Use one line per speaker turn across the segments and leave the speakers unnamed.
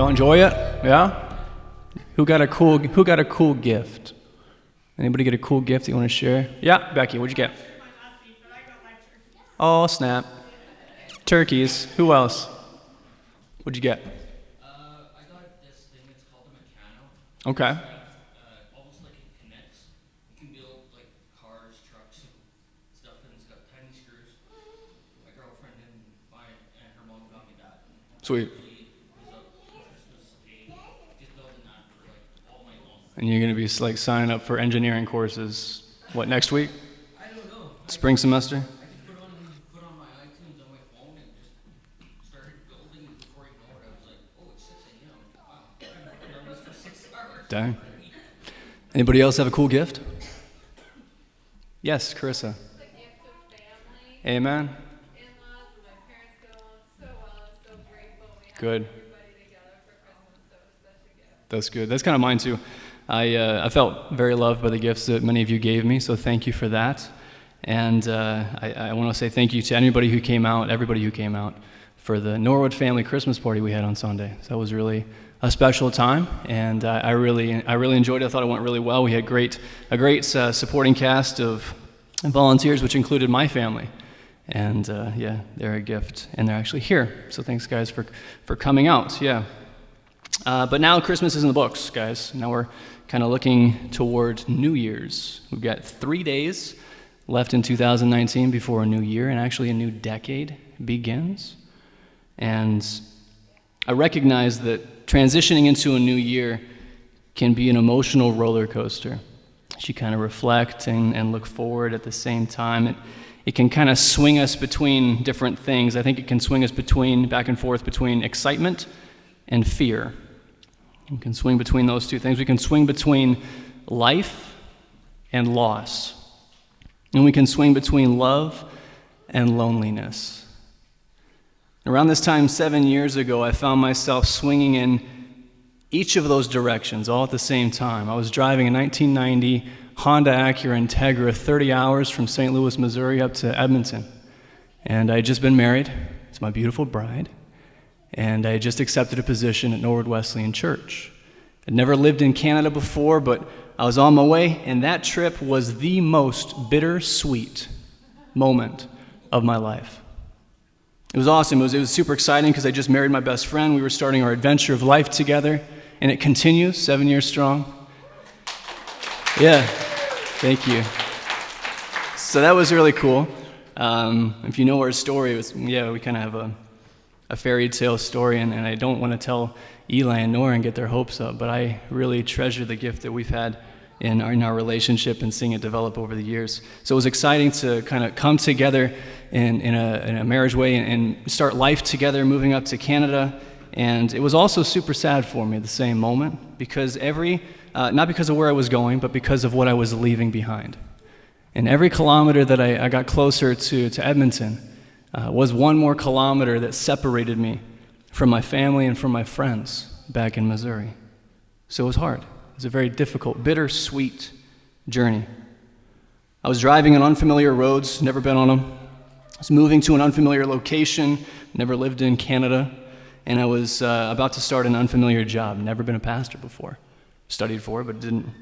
Y'all enjoy it? Yeah? Who got a cool gift? Anybody get a cool gift that you want to share? Yeah, Becky, what'd you get? Oh, snap. Turkeys. Who else? What'd you get?
I got this thing, it's called a mechano.
Okay.
Almost like it connects. You can build like cars, trucks, stuff, and it's got tiny screws. My girlfriend and her mom got me that.
Sweet.
Just building that for like all night long.
And you're going to be like signing up for engineering courses, what, next week?
I don't know.
Spring semester?
I could put on my iTunes on my phone and just started building, and before you know it, I was like, oh, it's 6 a.m. Wow, I've been on this for 6 hours.
Dang. Anybody else have a cool gift? Yes, Carissa.
The gift of family.
Amen.
In-laws, my parents get along so well. I'm so grateful we have
Good.
everybody together for Christmas. So it was such a gift.
That's good. That's kind of mine too. I felt very loved by the gifts that many of you gave me, so thank you for that. And I want to say thank you to everybody who came out for the Norwood family Christmas party we had on Sunday. So that was really a special time, and I really enjoyed it. I thought it went really well. We had a great supporting cast of volunteers, which included my family. And yeah, they're a gift, and they're actually here. So thanks, guys, for coming out. Yeah. But now Christmas is in the books, guys. Now we're kind of looking toward New Year's. We've got 3 days left in 2019 before a new year, and actually a new decade begins. And I recognize that transitioning into a new year can be an emotional roller coaster. As you kind of reflect and look forward at the same time, it can kind of swing us between different things. I think it can swing us back and forth between excitement and fear. We can swing between those two things. We can swing between life and loss. And we can swing between love and loneliness. Around this time 7 years ago, I found myself swinging in each of those directions all at the same time. I was driving a 1990 Honda Acura Integra 30 hours from St. Louis, Missouri up to Edmonton. And I had just been married to my beautiful bride. And I had just accepted a position at Norwood Wesleyan Church. I'd never lived in Canada before, but I was on my way, and that trip was the most bittersweet moment of my life. It was awesome. It was super exciting because I just married my best friend. We were starting our adventure of life together, and it continues 7 years strong. Yeah, thank you. So that was really cool. If you know our story, we kind of have a fairy tale story, and I don't want to tell Eli and Nora and get their hopes up, but I really treasure the gift that we've had in our relationship and seeing it develop over the years. So it was exciting to kind of come together in a marriage way and start life together, moving up to Canada. And it was also super sad for me at the same moment, because not because of where I was going, but because of what I was leaving behind. And every kilometer that I got closer to Edmonton was one more kilometer that separated me from my family and from my friends back in Missouri. So it was hard. It was a very difficult, bittersweet journey. I was driving on unfamiliar roads, never been on them. I was moving to an unfamiliar location, never lived in Canada, and I was about to start an unfamiliar job. Never been a pastor before. Studied for it, but didn't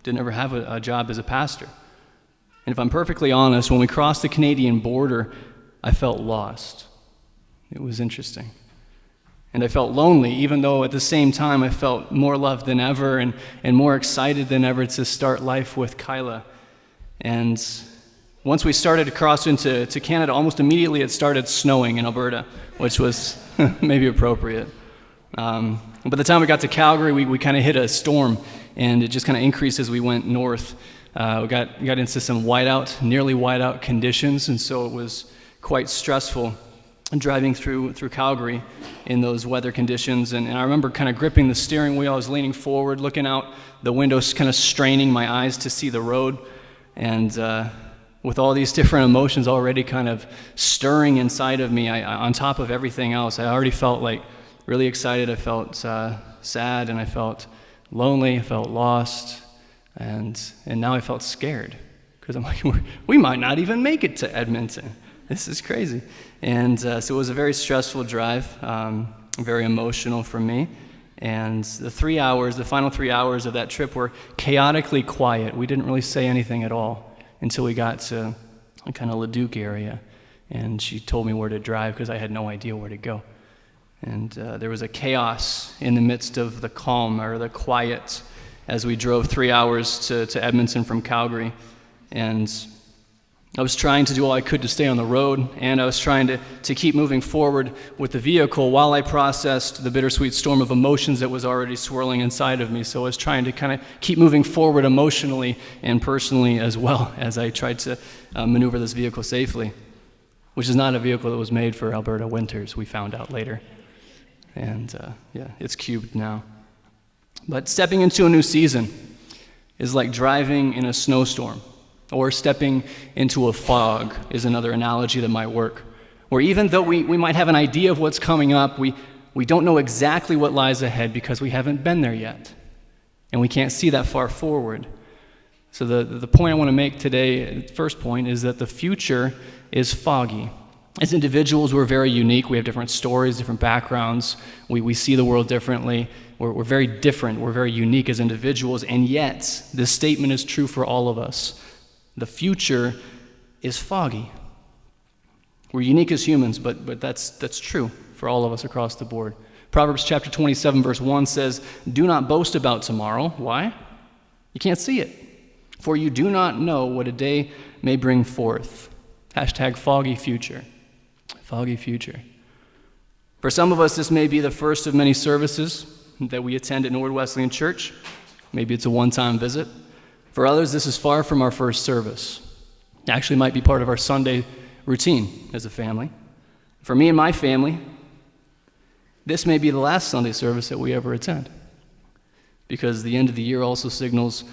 ever have a job as a pastor. And if I'm perfectly honest, when we crossed the Canadian border, I felt lost. It was interesting. And I felt lonely, even though at the same time I felt more loved than ever and more excited than ever to start life with Kyla. And once we started to cross into Canada, almost immediately it started snowing in Alberta, which was maybe appropriate. By the time we got to Calgary, we kind of hit a storm, and it just kind of increased as we went north. We got into some nearly whiteout conditions, and so it was quite stressful driving through Calgary in those weather conditions. And I remember kind of gripping the steering wheel. I was leaning forward, looking out the windows, kind of straining my eyes to see the road. And with all these different emotions already kind of stirring inside of me, on top of everything else, I already felt like really excited. I felt sad, and I felt lonely. I felt lost. And now I felt scared because I'm like, we might not even make it to Edmonton. This is crazy. And so it was a very stressful drive, very emotional for me. And the final 3 hours of that trip were chaotically quiet. We didn't really say anything at all until we got to a kind of Leduc area. And she told me where to drive because I had no idea where to go. And there was a chaos in the midst of the calm or the quiet as we drove 3 hours to Edmonton from Calgary. And I was trying to do all I could to stay on the road, and I was trying to keep moving forward with the vehicle while I processed the bittersweet storm of emotions that was already swirling inside of me. So I was trying to kind of keep moving forward emotionally and personally as well as I tried to maneuver this vehicle safely, which is not a vehicle that was made for Alberta winters, we found out later. And it's cubed now. But stepping into a new season is like driving in a snowstorm, or stepping into a fog is another analogy that might work, where even though we might have an idea of what's coming up, we don't know exactly what lies ahead because we haven't been there yet, and we can't see that far forward. So the point I want to make today, first point, is that the future is foggy. As individuals, we're very unique. We have different stories, different backgrounds. We see the world differently. We're very different. We're very unique as individuals, and yet this statement is true for all of us. The future is foggy. We're unique as humans, but that's true for all of us across the board. Proverbs chapter 27, verse 1 says, "Do not boast about tomorrow." Why? You can't see it. "For you do not know what a day may bring forth." Hashtag foggy future. Foggy future. For some of us, this may be the first of many services that we attend at Norwood Wesleyan Church. Maybe it's a one-time visit. For others, this is far from our first service. It actually might be part of our Sunday routine as a family. For me and my family, this may be the last Sunday service that we ever attend, because the end of the year also signals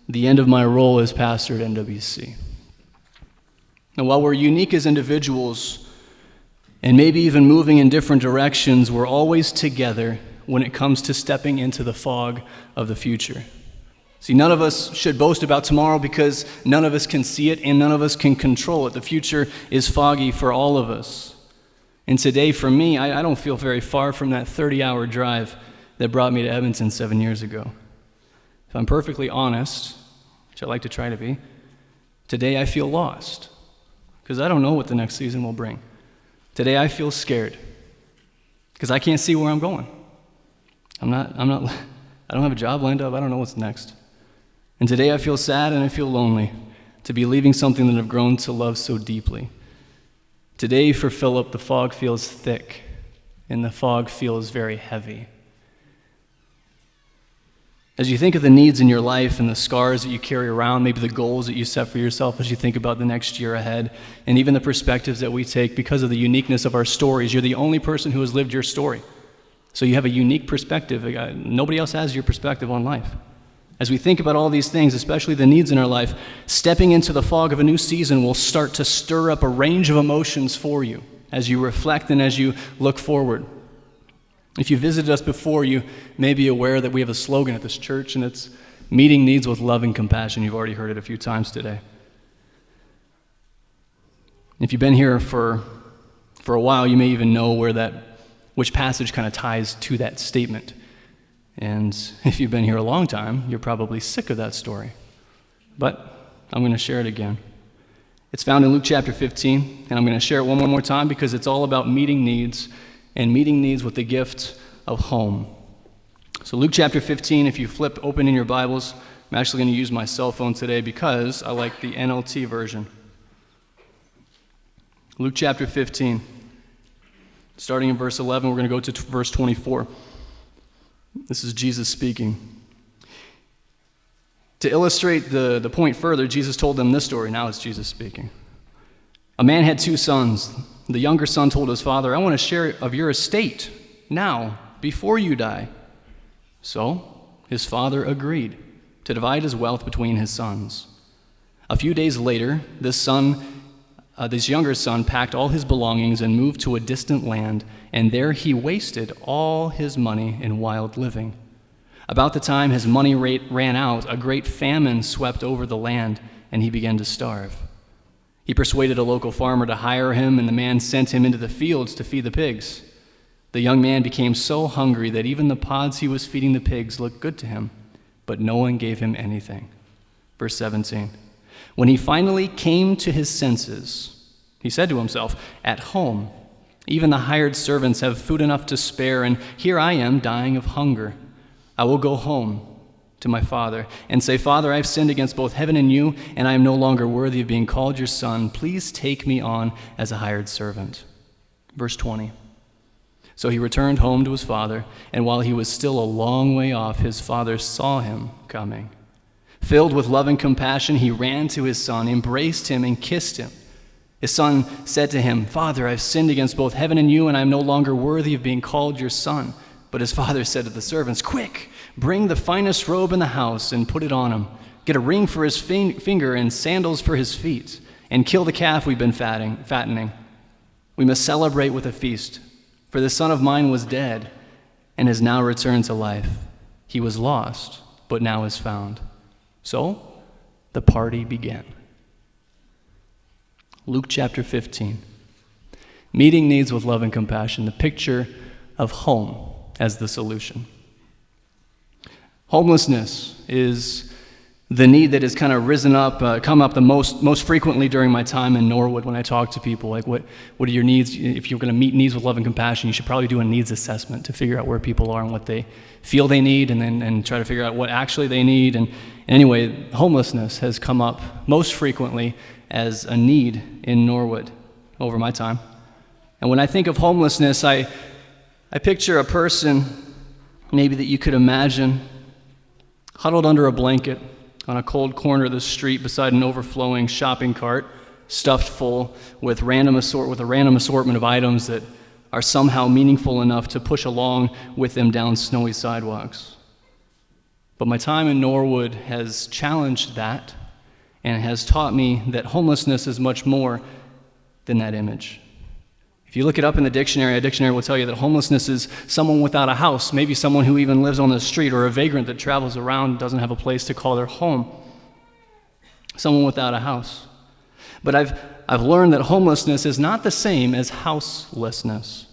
the end of my role as pastor at NWC. And while we're unique as individuals, and maybe even moving in different directions, we're always together when it comes to stepping into the fog of the future. See, none of us should boast about tomorrow because none of us can see it and none of us can control it. The future is foggy for all of us. And today, for me, I don't feel very far from that 30-hour drive that brought me to Edmonton 7 years ago. If I'm perfectly honest, which I like to try to be, today I feel lost because I don't know what the next season will bring. Today I feel scared because I can't see where I'm going. I don't have a job lined up. I don't know what's next. And today I feel sad and I feel lonely to be leaving something that I've grown to love so deeply. Today for Philip, the fog feels thick and the fog feels very heavy. As you think of the needs in your life and the scars that you carry around, maybe the goals that you set for yourself as you think about the next year ahead, and even the perspectives that we take because of the uniqueness of our stories, you're the only person who has lived your story. So you have a unique perspective. Nobody else has your perspective on life. As we think about all these things, especially the needs in our life, stepping into the fog of a new season will start to stir up a range of emotions for you as you reflect and as you look forward. If you visited us before, you may be aware that we have a slogan at this church, and it's meeting needs with love and compassion. You've already heard it a few times today. If you've been here for a while, you may even know which passage kind of ties to that statement. And if you've been here a long time, you're probably sick of that story. But I'm going to share it again. It's found in Luke chapter 15, and I'm going to share it one more time because it's all about meeting needs and meeting needs with the gift of home. So Luke chapter 15, if you flip open in your Bibles, I'm actually going to use my cell phone today because I like the NLT version. Luke chapter 15, starting in verse 11, we're going to go to verse 24. This is Jesus speaking. To illustrate the point further, Jesus told them this story. Now it's Jesus speaking. A man had 2 sons. The younger son told his father, "I want a share of your estate now, before you die." So his father agreed to divide his wealth between his sons. A few days later, this younger son packed all his belongings and moved to a distant land, and there he wasted all his money in wild living. About the time his money ran out, a great famine swept over the land, and he began to starve. He persuaded a local farmer to hire him, and the man sent him into the fields to feed the pigs. The young man became so hungry that even the pods he was feeding the pigs looked good to him, but no one gave him anything. Verse 17. When he finally came to his senses, he said to himself, "At home, even the hired servants have food enough to spare, and here I am dying of hunger. I will go home to my father and say, 'Father, I have sinned against both heaven and you, and I am no longer worthy of being called your son. Please take me on as a hired servant.'" Verse 20. So he returned home to his father, and while he was still a long way off, his father saw him coming. Filled with love and compassion, he ran to his son, embraced him, and kissed him. His son said to him, "Father, I've sinned against both heaven and you, and I am no longer worthy of being called your son." But his father said to the servants, "Quick, bring the finest robe in the house and put it on him. Get a ring for his finger and sandals for his feet, and kill the calf we've been fattening. We must celebrate with a feast. For this son of mine was dead and has now returned to life. He was lost, but now is found." So the party began. Luke chapter 15. Meeting needs with love and compassion, the picture of home as the solution. Homelessness is the need that has kind of come up the most frequently during my time in Norwood when I talk to people. Like, what are your needs? If you're going to meet needs with love and compassion, you should probably do a needs assessment to figure out where people are and what they feel they need, and try to figure out what actually they need. And anyway, homelessness has come up most frequently as a need in Norwood over my time. And when I think of homelessness, I picture a person maybe that you could imagine huddled under a blanket on a cold corner of the street beside an overflowing shopping cart, stuffed full with a random assortment of items that are somehow meaningful enough to push along with them down snowy sidewalks. But my time in Norwood has challenged that and has taught me that homelessness is much more than that image. If you look it up in the dictionary, a dictionary will tell you that homelessness is someone without a house, maybe someone who even lives on the street, or a vagrant that travels around and doesn't have a place to call their home. Someone without a house. But I've learned that homelessness is not the same as houselessness.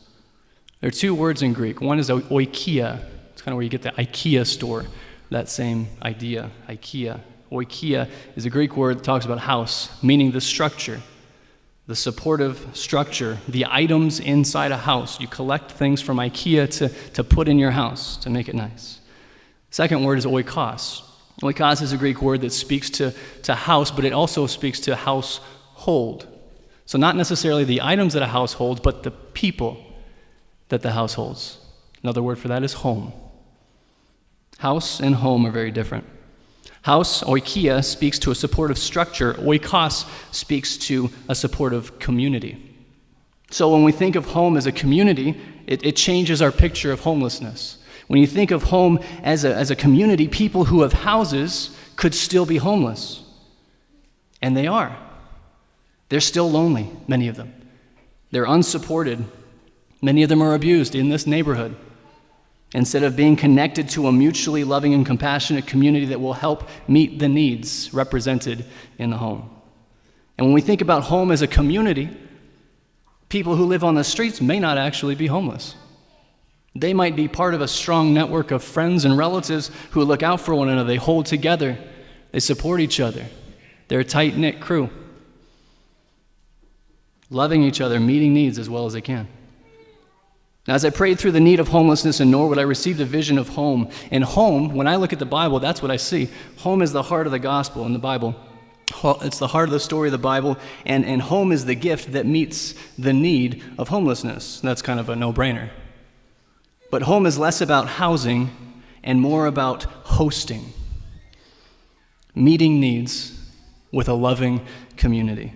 There are two words in Greek. One is oikia. It's kind of where you get the IKEA store, that same idea, IKEA. Oikia is a Greek word that talks about house, meaning the structure, the supportive structure, the items inside a house. You collect things from IKEA to put in your house to make it nice. Second word is oikos. Oikos is a Greek word that speaks to house, but it also speaks to household. So not necessarily the items that a house holds, but the people that the house holds. Another word for that is home. House and home are very different. House, oikia, speaks to a supportive structure. Oikos speaks to a supportive community. So when we think of home as a community, it changes our picture of homelessness. When you think of home as a community, people who have houses could still be homeless. And they are. They're still lonely, many of them. They're unsupported. Many of them are abused in this neighborhood. Instead of being connected to a mutually loving and compassionate community that will help meet the needs represented in the home. And when we think about home as a community, people who live on the streets may not actually be homeless. They might be part of a strong network of friends and relatives who look out for one another. They hold together. They support each other. They're a tight-knit crew, loving each other, meeting needs as well as they can. Now, as I prayed through the need of homelessness in Norwood, I received a vision of home. And home, when I look at the Bible, that's what I see. Home is the heart of the gospel in the Bible. It's the heart of the story of the Bible, and home is the gift that meets the need of homelessness. That's kind of a no-brainer. But home is less about housing and more about hosting, meeting needs with a loving community.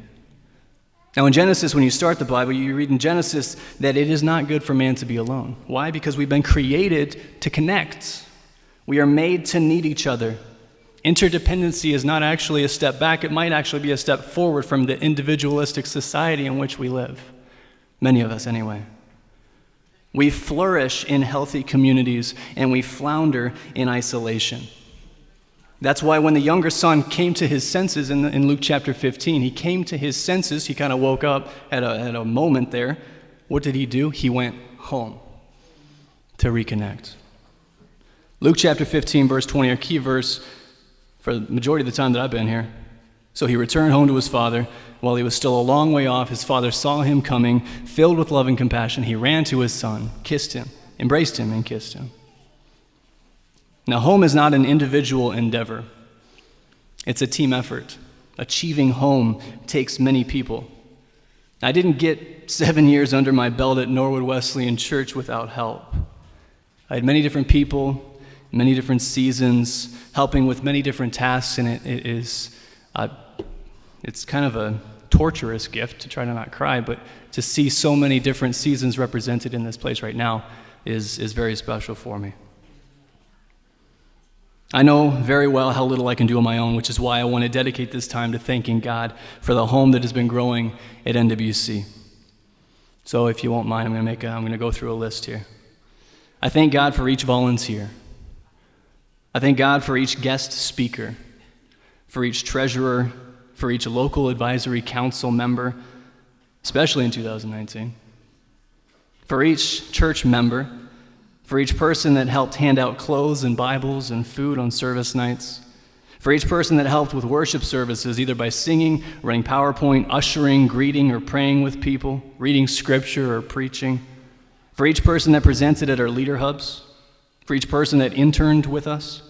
Now in Genesis, when you start the Bible, you read in Genesis that it is not good for man to be alone. Why? Because we've been created to connect. We are made to need each other. Interdependency is not actually a step back. It might actually be a step forward from the individualistic society in which we live. Many of us, anyway. We flourish in healthy communities, and we flounder in isolation. That's why when the younger son came to his senses in Luke chapter 15, he came to his senses. He kind of woke up at a moment there. What did he do? He went home. to reconnect. Luke chapter 15, verse 20, our key verse for the majority of the time that I've been here. So he returned home to his father. While he was still a long way off, his father saw him coming. Filled with love and compassion, he ran to his son, kissed him, embraced him, and kissed him. Now, home is not an individual endeavor. It's a team effort. Achieving home takes many people. I didn't get 7 years under my belt at Norwood Wesleyan Church without help. I had many different people, many different seasons, helping with many different tasks, and it's kind of a torturous gift to try to not cry, but to see so many different seasons represented in this place right now is very special for me. I know very well how little I can do on my own, which is why I want to dedicate this time to thanking God for the home that has been growing at NWC. So if you won't mind, I'm going to go through a list here. I thank God for each volunteer. I thank God for each guest speaker, for each treasurer, for each local advisory council member, especially in 2019, for each church member, for each person that helped hand out clothes and Bibles and food on service nights, for each person that helped with worship services, either by singing, running PowerPoint, ushering, greeting, or praying with people, reading scripture or preaching, for each person that presented at our leader hubs, for each person that interned with us,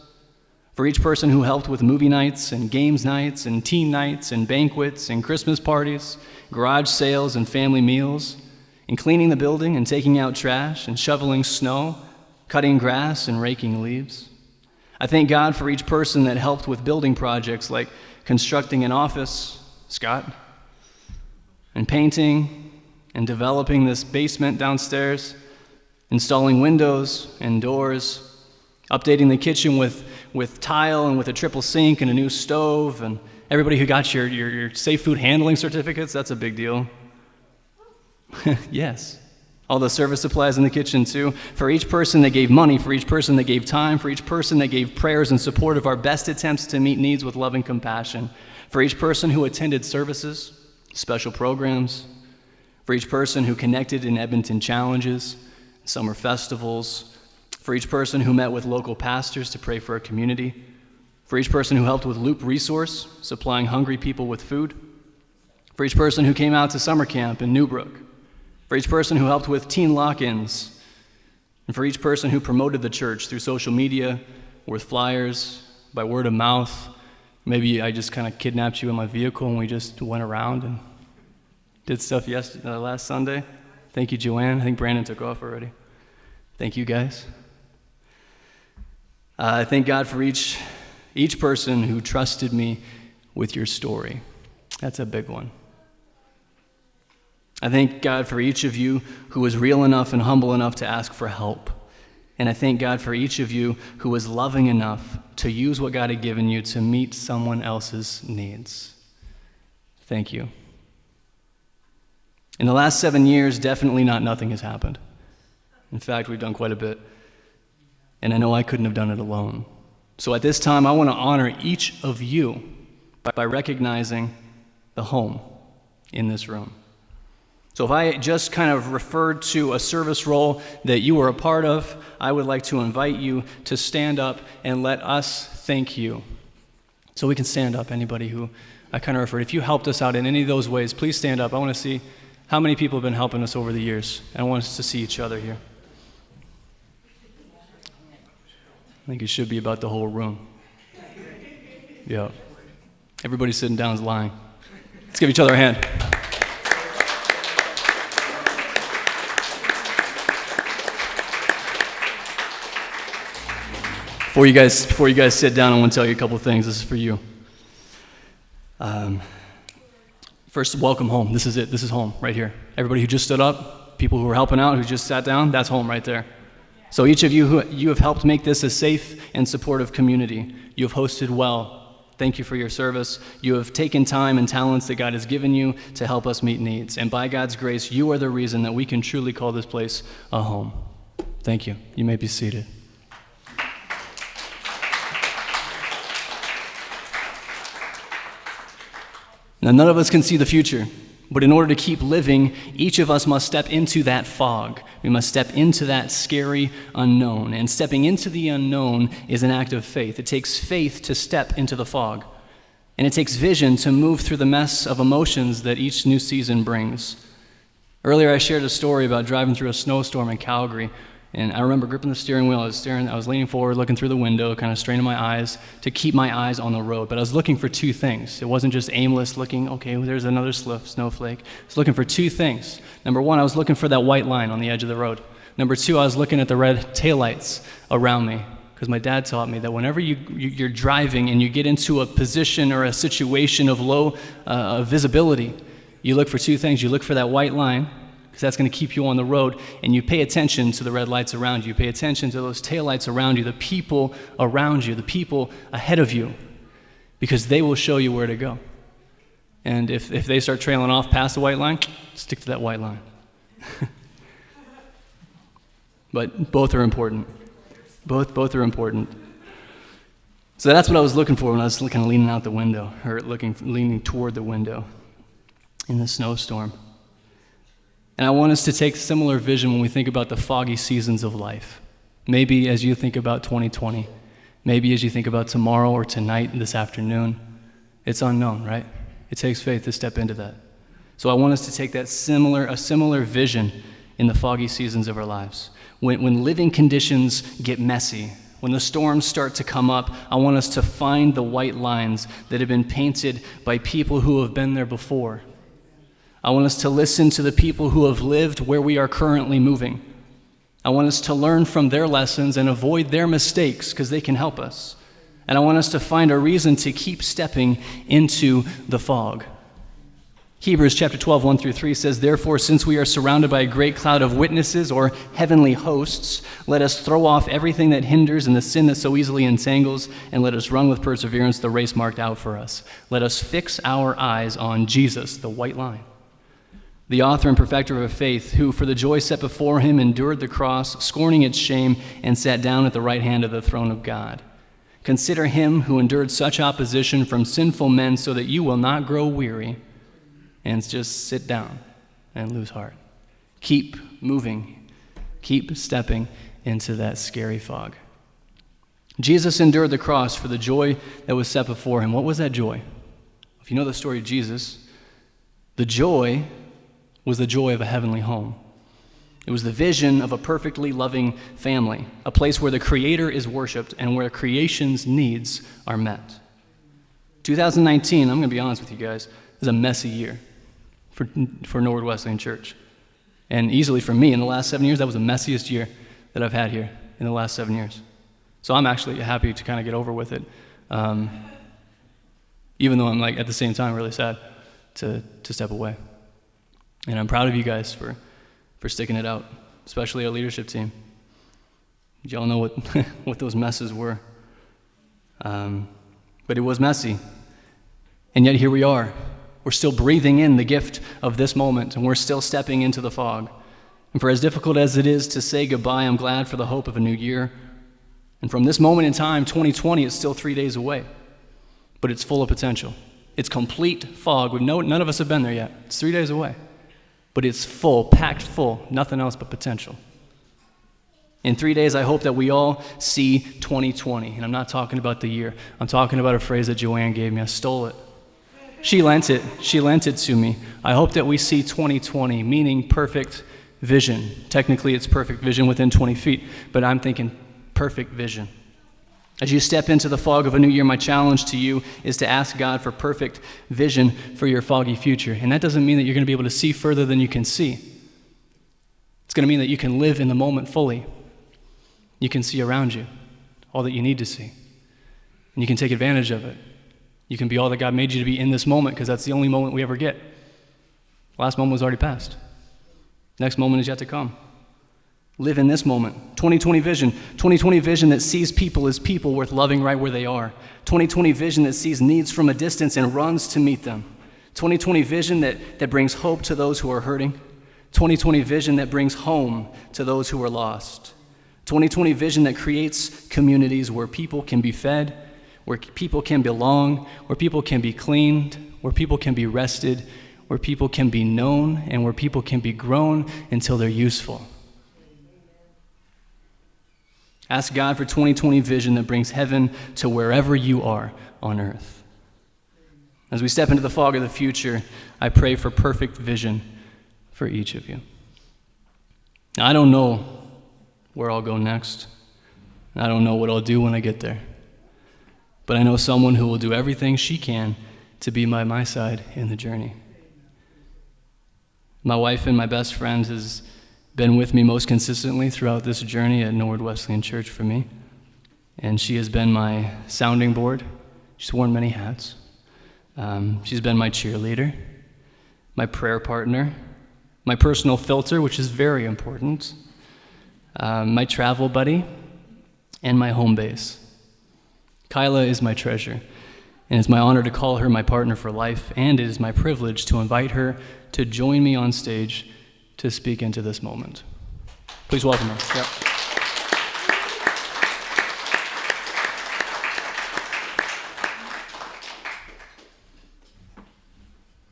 for each person who helped with movie nights and games nights and teen nights and banquets and Christmas parties, garage sales and family meals, and cleaning the building and taking out trash and shoveling snow, cutting grass and raking leaves. I thank God for each person that helped with building projects like constructing an office, Scott, and painting and developing this basement downstairs, installing windows and doors, updating the kitchen with tile and with a triple sink and a new stove, and everybody who got your safe food handling certificates, that's a big deal. Yes. All the service supplies in the kitchen too. For each person that gave money, for each person that gave time, for each person that gave prayers in support of our best attempts to meet needs with love and compassion. For each person who attended services, special programs. For each person who connected in Edmonton challenges, summer festivals. For each person who met with local pastors to pray for our community. For each person who helped with Loop Resource, supplying hungry people with food. For each person who came out to summer camp in Newbrook. For each person who helped with teen lock-ins, and for each person who promoted the church through social media, with flyers, by word of mouth. Maybe I just kind of kidnapped you in my vehicle and we just went around and did stuff last Sunday. Thank you, Joanne. I think Brandon took off already. Thank you, guys. I thank God for each person who trusted me with your story. That's a big one. I thank God for each of you who was real enough and humble enough to ask for help. And I thank God for each of you who was loving enough to use what God had given you to meet someone else's needs. Thank you. In the last 7 years, definitely not nothing has happened. In fact, we've done quite a bit. And I know I couldn't have done it alone. So at this time, I want to honor each of you by recognizing the home in this room. So if I just kind of referred to a service role that you were a part of, I would like to invite you to stand up and let us thank you. So we can stand up, anybody who I kind of referred. If you helped us out in any of those ways, please stand up. I want to see how many people have been helping us over the years. I want us to see each other here. I think it should be about the whole room. Yeah. Everybody sitting down is lying. Let's give each other a hand. Before you guys sit down, I want to tell you a couple of things. This is for you. First, welcome home. This is it. This is home right here. Everybody who just stood up, people who were helping out, who just sat down, that's home right there. So each of you have helped make this a safe and supportive community. You have hosted well. Thank you for your service. You have taken time and talents that God has given you to help us meet needs. And by God's grace, you are the reason that we can truly call this place a home. Thank you. You may be seated. Now, none of us can see the future, But in order to keep living, each of us must step into that fog. We must step into that scary unknown. And stepping into the unknown is an act of faith. It takes faith to step into the fog. And it takes vision to move through the mess of emotions that each new season brings. Earlier I shared a story about driving through a snowstorm in Calgary. And I remember gripping the steering wheel. I was leaning forward, looking through the window, kind of straining my eyes to keep my eyes on the road. But I was looking for two things. It wasn't just aimless looking, okay, well, there's another snowflake. I was looking for two things. Number one, I was looking for that white line on the edge of the road. Number two, I was looking at the red taillights around me, because my dad taught me that whenever you're driving and you get into a position or a situation of low visibility, you look for two things. You look for that white line, because that's going to keep you on the road, and you pay attention to the red lights around you. You pay attention to those taillights around you, the people around you, the people ahead of you, because they will show you where to go. And if they start trailing off past the white line, stick to that white line. But both are important. Both are important. So that's what I was looking for when I was kind of leaning out the window, or leaning toward the window in the snowstorm. And I want us to take similar vision when we think about the foggy seasons of life. Maybe as you think about 2020, maybe as you think about tomorrow or tonight, this afternoon, it's unknown, right? It takes faith to step into that. So I want us to take that a similar vision in the foggy seasons of our lives. When living conditions get messy, when the storms start to come up, I want us to find the white lines that have been painted by people who have been there before. I want us to listen to the people who have lived where we are currently moving. I want us to learn from their lessons and avoid their mistakes, because they can help us. And I want us to find a reason to keep stepping into the fog. Hebrews chapter 12, 1-3 says, "Therefore, since we are surrounded by a great cloud of witnesses," or heavenly hosts, "let us throw off everything that hinders and the sin that so easily entangles, and let us run with perseverance the race marked out for us. Let us fix our eyes on Jesus," the white line, "the author and perfecter of faith, who for the joy set before him endured the cross, scorning its shame, and sat down at the right hand of the throne of God. Consider him who endured such opposition from sinful men, so that you will not grow weary and just sit down and lose heart." Keep moving. Keep stepping into that scary fog. Jesus endured the cross for the joy that was set before him. What was that joy? If you know the story of Jesus, the joy was the joy of a heavenly home. It was the vision of a perfectly loving family, a place where the Creator is worshiped and where creation's needs are met. 2019, I'm going to be honest with you guys, is a messy year for Norwood Wesleyan Church. And easily for me, in the last 7 years, that was the messiest year that I've had here in the last 7 years. So I'm actually happy to kind of get over with it, even though I'm at the same time really sad to step away. And I'm proud of you guys for sticking it out, especially our leadership team. Y'all know what those messes were. But it was messy. And yet here we are. We're still breathing in the gift of this moment, and we're still stepping into the fog. And for as difficult as it is to say goodbye, I'm glad for the hope of a new year. And from this moment in time, 2020 is still 3 days away. But it's full of potential. It's complete fog. None of us have been there yet. It's 3 days away. But it's full, packed full, nothing else but potential. In 3 days, I hope that we all see 2020. And I'm not talking about the year. I'm talking about a phrase that Joanne gave me. I stole it. She lent it to me. I hope that we see 2020, meaning perfect vision. Technically, it's perfect vision within 20 feet, but I'm thinking perfect vision. As you step into the fog of a new year, my challenge to you is to ask God for perfect vision for your foggy future. And that doesn't mean that you're going to be able to see further than you can see. It's going to mean that you can live in the moment fully. You can see around you all that you need to see. And you can take advantage of it. You can be all that God made you to be in this moment, because that's the only moment we ever get. The last moment was already past. Next moment is yet to come. Live in this moment. 2020 vision. 2020 vision that sees people as people worth loving right where they are. 2020 vision that sees needs from a distance and runs to meet them. 2020 vision that brings hope to those who are hurting. 2020 vision that brings home to those who are lost. 2020 vision that creates communities where people can be fed, where people can belong, where people can be cleaned, where people can be rested, where people can be known and where people can be grown until they're useful. Ask God for 2020 vision that brings heaven to wherever you are on earth. As we step into the fog of the future, I pray for perfect vision for each of you. Now, I don't know where I'll go next. I don't know what I'll do when I get there. But I know someone who will do everything she can to be by my side in the journey. My wife and my best friend has been with me most consistently throughout this journey at Norwood Wesleyan Church for me. And she has been my sounding board. She's worn many hats. She's been my cheerleader, my prayer partner, my personal filter, which is very important, my travel buddy, and my home base. Kyla is my treasure, and it's my honor to call her my partner for life, and it is my privilege to invite her to join me on stage to speak into this moment. Please welcome her. Yep.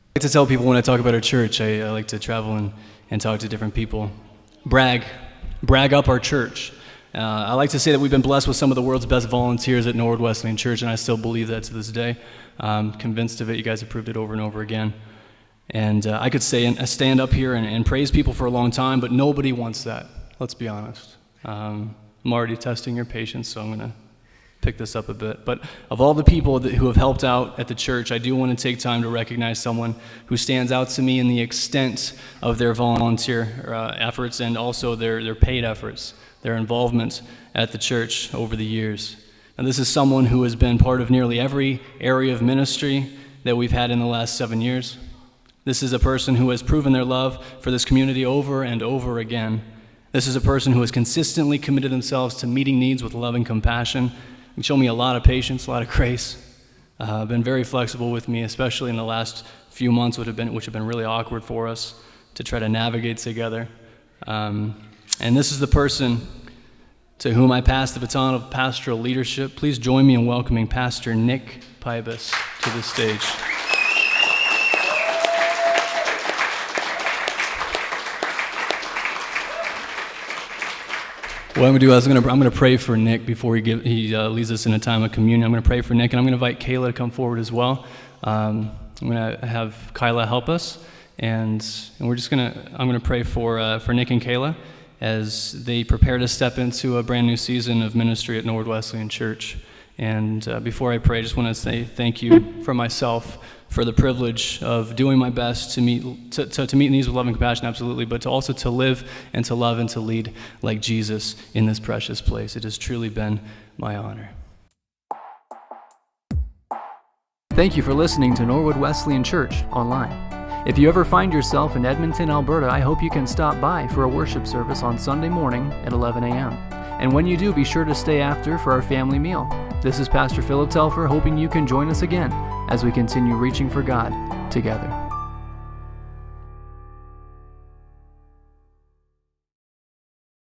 I like to tell people when I talk about our church, I like to travel and talk to different people. Brag up our church. I like to say that we've been blessed with some of the world's best volunteers at Norwood Wesleyan Church, and I still believe that to this day. I'm convinced of it. You guys have proved it over and over again. And I could stand up here and praise people for a long time, but nobody wants that. Let's be honest. I'm already testing your patience, so I'm going to pick this up a bit. But of all the people who have helped out at the church, I do want to take time to recognize someone who stands out to me in the extent of their volunteer efforts and also their paid efforts, their involvement at the church over the years. And this is someone who has been part of nearly every area of ministry that we've had in the last 7 years. This is a person who has proven their love for this community over and over again. This is a person who has consistently committed themselves to meeting needs with love and compassion. And show me a lot of patience, a lot of grace. Been very flexible with me, especially in the last few months, which have been really awkward for us to try to navigate together. And this is the person to whom I pass the baton of pastoral leadership. Please join me in welcoming Pastor Nick Pybus to the stage. What I'm going to do is I'm going to pray for Nick before he leads us in a time of communion. I'm going to pray for Nick, and I'm going to invite Kayla to come forward as well. I'm going to have Kyla help us, and I'm going to pray for Nick and Kayla as they prepare to step into a brand new season of ministry at Norwood Wesleyan Church. And before I pray, I just want to say thank you for myself for the privilege of doing my best to meet needs with love and compassion, absolutely, but also to live and to love and to lead like Jesus in this precious place. It has truly been my honor. Thank you for listening to Norwood Wesleyan Church online. If you ever find yourself in Edmonton, Alberta, I hope you can stop by for a worship service on Sunday morning at 11 a.m. And when you do, be sure to stay after for our family meal. This is Pastor Phillip Telfer, hoping you can join us again as we continue reaching for God together.